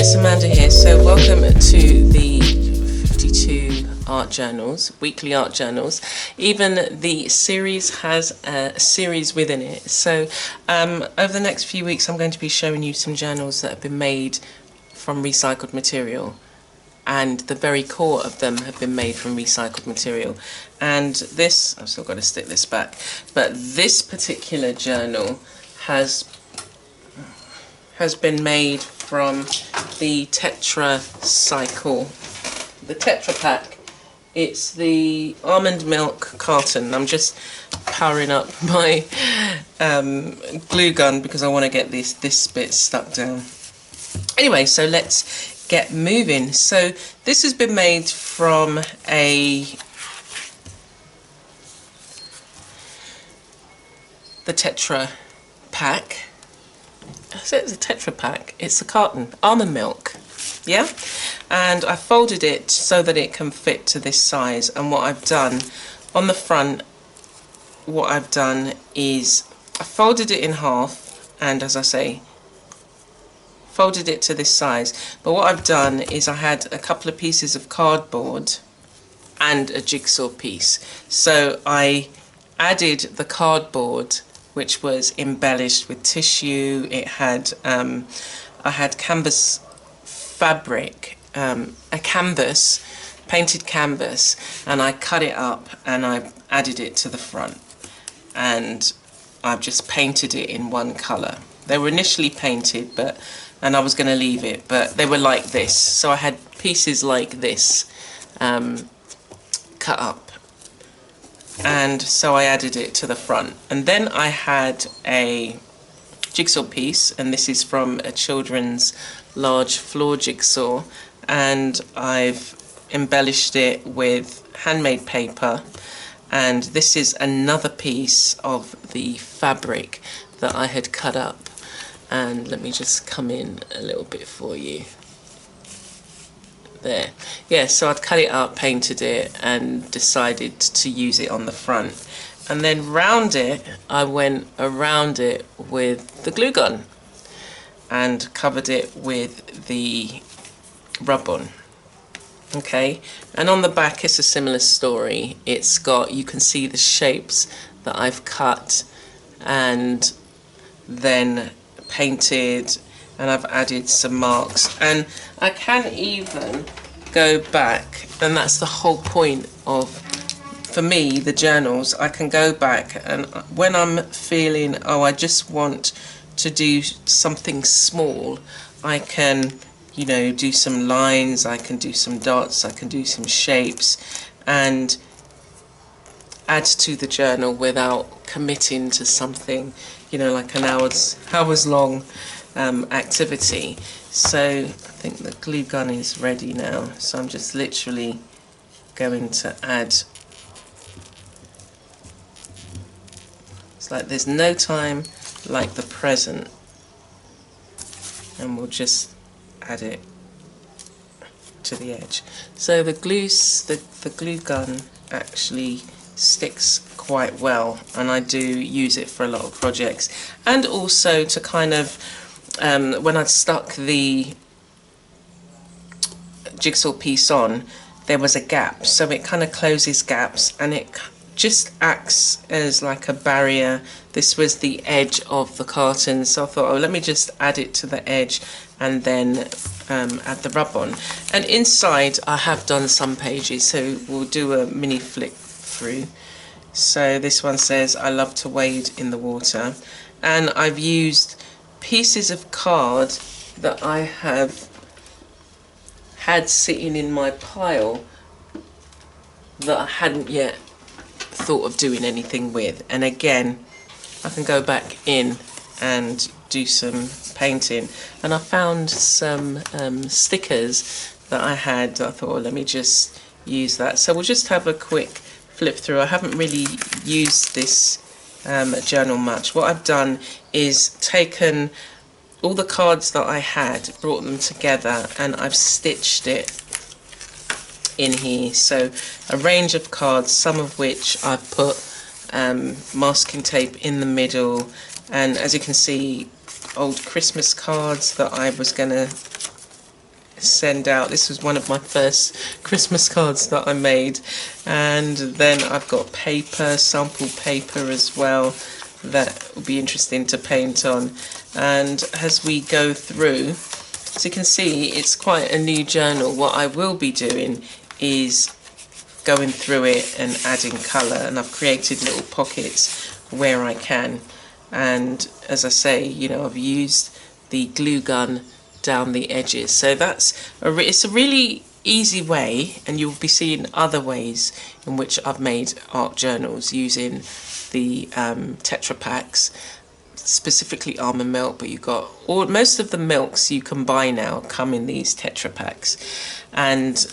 it's Amanda here. So welcome to the 52 art journals, weekly art journals. Even the series has a series within it. So over the next few weeks I'm going to be showing you some journals that have been made from recycled material, and the very core of them have been made from recycled material. And this, I've still got to stick this back, but this particular journal has been made from the Tetra Cycle, the Tetra Pak. It's the almond milk carton. I'm just powering up my glue gun because I want to get this bit stuck down. Anyway, so let's get moving. So this has been made from the Tetra Pak. So it's a Tetra Pak, it's a carton, almond milk, yeah? And I folded it so that it can fit to this size, and what I've done on the front, what I've done is I folded it in half, and as I say, folded it to this size. But what I've done is I had a couple of pieces of cardboard and a jigsaw piece. So I added the cardboard, which was embellished with tissue. It had I had canvas fabric, a canvas, painted canvas, and I cut it up and I added it to the front, and I've just painted it in one colour. They were initially painted, and I was going to leave it, but they were like this. So I had pieces like this cut up, and so I added it to the front. And then I had a jigsaw piece, and this is from a children's large floor jigsaw, and I've embellished it with handmade paper. And this is another piece of the fabric that I had cut up. And let me just come in a little bit for you. There. Yeah, so I'd cut it up, painted it, and decided to use it on the front. And then round it, I went around it with the glue gun and covered it with the rub-on. Okay, and on the back it's a similar story. It's got, you can see the shapes that I've cut and then painted, and I've added some marks, and I can even go back, and that's the whole point of, for me, the journals. I can go back, and when I'm feeling, oh, I just want to do something small, I can, you know, do some lines, I can do some dots, I can do some shapes, and add to the journal without committing to something, you know, like an hours long activity. So I think the glue gun is ready now, so I'm just literally going to add. It's like there's no time like the present, and we'll just add it to the edge. So the glue gun actually sticks quite well, and I do use it for a lot of projects, and also to kind of when I'd stuck the jigsaw piece on, there was a gap, so it kind of closes gaps, and it just acts as like a barrier. This was the edge of the carton, so I thought, oh, let me just add it to the edge and then add the rub on. And inside I have done some pages, so we'll do a mini flick through. So this one says, I love to wade in the water, and I've used pieces of card that I have had sitting in my pile that I hadn't yet thought of doing anything with. And again, I can go back in and do some painting, and I found some stickers that I had. I thought, oh, let me just use that. So we'll just have a quick flip through. I haven't really used this journal much. What I've done is taken all the cards that I had, brought them together, and I've stitched it in here. So a range of cards, some of which I've put masking tape in the middle, and as you can see, old Christmas cards that I was going to send out. This was one of my first Christmas cards that I made. And then I've got paper, sample paper as well, that will be interesting to paint on. And as we go through, as you can see, it's quite a new journal. What I will be doing is going through it and adding colour, and I've created little pockets where I can. And as I say, you know, I've used the glue gun down the edges. So it's a really easy way, and you'll be seeing other ways in which I've made art journals using the Tetra Packs, specifically almond milk, but you've got most of the milks you can buy now come in these Tetra Packs. And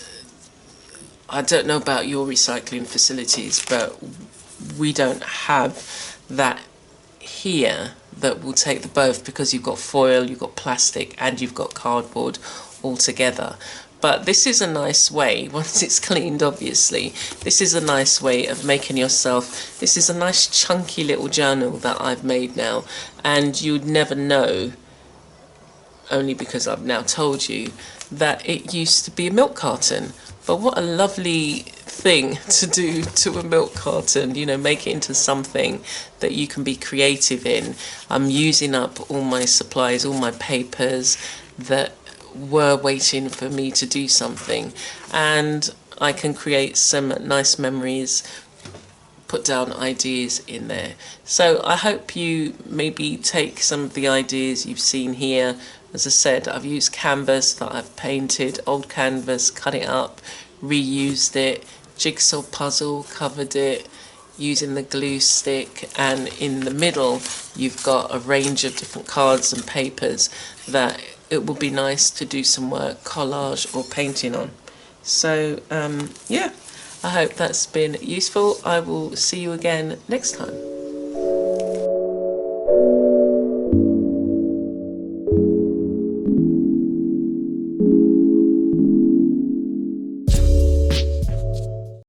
I don't know about your recycling facilities, but we don't have that here that will take the both, because you've got foil, you've got plastic, and you've got cardboard all together. But this is a nice way, once it's cleaned obviously, this is a nice way of making yourself, this is a nice chunky little journal that I've made now, and you'd never know, only because I've now told you, that it used to be a milk carton. But what a lovely thing to do to a milk carton, you know, make it into something that you can be creative in. I'm using up all my supplies, all my papers that were waiting for me to do something, and I can create some nice memories, put down ideas in there. So I hope you maybe take some of the ideas you've seen here. As I said, I've used canvas that I've painted, old canvas, cut it up, reused it, jigsaw puzzle, covered it using the glue stick, and in the middle you've got a range of different cards and papers that it would be nice to do some work, collage or painting on. So yeah, I hope that's been useful. I will see you again next time.